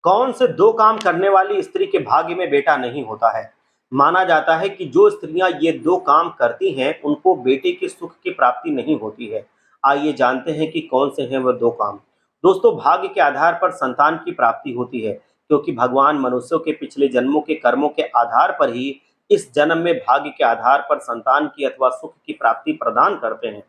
कौन से दो काम करने वाली स्त्री के भाग्य में बेटा नहीं होता है? माना जाता है कि जो स्त्रियां ये दो काम करती हैं, उनको बेटे के सुख की प्राप्ति नहीं होती है। आइए जानते हैं कि कौन से हैं वह दो काम। दोस्तों, भाग्य के आधार पर संतान की प्राप्ति होती है, क्योंकि भगवान मनुष्यों के पिछले जन्मों के कर्मों के आधार पर ही इस जन्म में भाग्य के आधार पर संतान की अथवा सुख की प्राप्ति प्रदान करते हैं।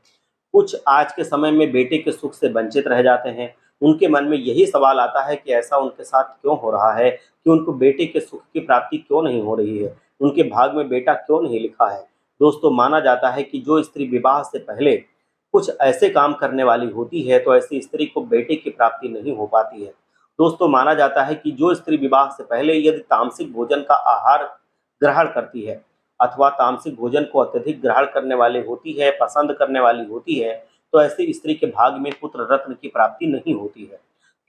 कुछ आज के समय में बेटे के सुख से वंचित रह जाते हैं। उनके मन में यही सवाल आता है कि ऐसा उनके साथ क्यों हो रहा है, कि उनको बेटे के सुख की प्राप्ति क्यों नहीं हो रही है, उनके भाग में बेटा क्यों नहीं लिखा है। दोस्तों, माना जाता है कि जो स्त्री विवाह से पहले कुछ ऐसे काम करने वाली होती है, तो ऐसी स्त्री को बेटे की प्राप्ति नहीं हो पाती है। दोस्तों, माना जाता है कि जो स्त्री विवाह से पहले यदि तामसिक भोजन का आहार ग्रहण करती है अथवा तामसिक भोजन को अत्यधिक ग्रहण करने वाली होती है, पसंद करने वाली होती है, तो ऐसी स्त्री के भाग्य में पुत्र रत्न की प्राप्ति नहीं होती है।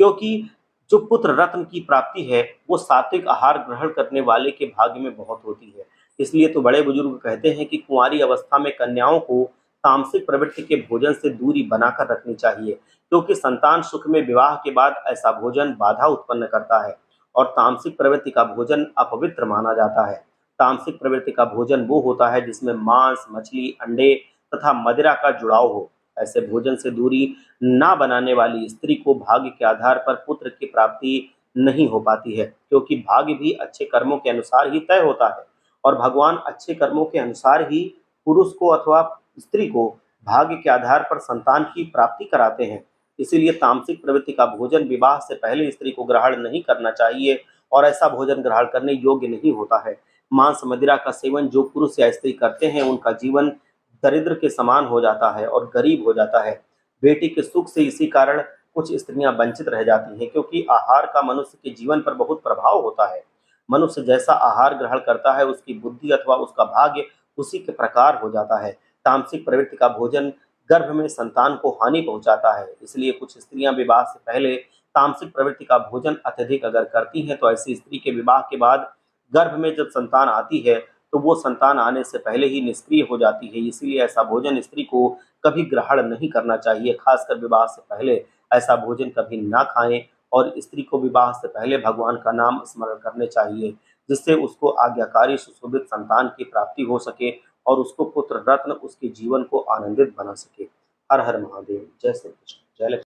क्योंकि जो पुत्र रत्न की प्राप्ति है, वो सात्विक आहार ग्रहण करने वाले के भाग्य में बहुत होती है। इसलिए तो बड़े बुजुर्ग कहते हैं कि कुंवारी अवस्था में कन्याओं को तामसिक प्रवृत्ति के भोजन से दूरी बनाकर रखनी चाहिए, क्योंकि संतान सुख में विवाह के बाद ऐसा भोजन बाधा उत्पन्न करता है और तामसिक प्रवृत्ति का भोजन अपवित्र माना जाता है। तामसिक प्रवृत्ति का भोजन वो होता है जिसमें मांस, मछली, अंडे तथा मदिरा का जुड़ाव हो। ऐसे भोजन से दूरी ना बनाने वाली स्त्री को भाग्य के आधार पर पुत्र की प्राप्ति नहीं हो पाती है, क्योंकि भाग्य भी अच्छे कर्मों के अनुसार ही तय होता है और भगवान अच्छे कर्मों के अनुसार ही पुरुष को अथवा स्त्री को भाग्य के आधार पर संतान की प्राप्ति कराते हैं। इसीलिए तामसिक प्रवृत्ति का भोजन विवाह से पहले स्त्री को ग्रहण नहीं करना चाहिए और ऐसा भोजन ग्रहण करने योग्य नहीं होता है। मांस मदिरा का सेवन जो पुरुष या स्त्री करते हैं, उनका जीवन दरिद्र के समान हो जाता है और गरीब हो जाता है। बेटी के सुख से इसी कारण कुछ स्त्रियां वंचित रह जाती हैं, क्योंकि आहार का मनुष्य के जीवन पर बहुत प्रभाव होता है। मनुष्य जैसा आहार ग्रहण करता है, उसकी बुद्धि अथवा उसका भाग्य उसी के प्रकार हो जाता है। तामसिक प्रवृत्ति का भोजन गर्भ में संतान को हानि पहुंचाता है। इसलिए कुछ स्त्रियां विवाह से पहले तामसिक प्रवृत्ति का भोजन अत्यधिक अगर करती हैं, तो ऐसी स्त्री के विवाह के बाद गर्भ में जब संतान आती है, तो वो संतान आने से पहले ही निष्क्रिय हो जाती है। इसीलिए ऐसा भोजन स्त्री को कभी ग्रहण नहीं करना चाहिए। खासकर विवाह से पहले ऐसा भोजन कभी ना खाएं और स्त्री को विवाह से पहले भगवान का नाम स्मरण करने चाहिए, जिससे उसको आज्ञाकारी सुशोभित संतान की प्राप्ति हो सके और उसको पुत्र रत्न उसके जीवन को आनंदित बना सके। हर हर महादेव। जय श्री कृष्ण। जय लक्ष्मी।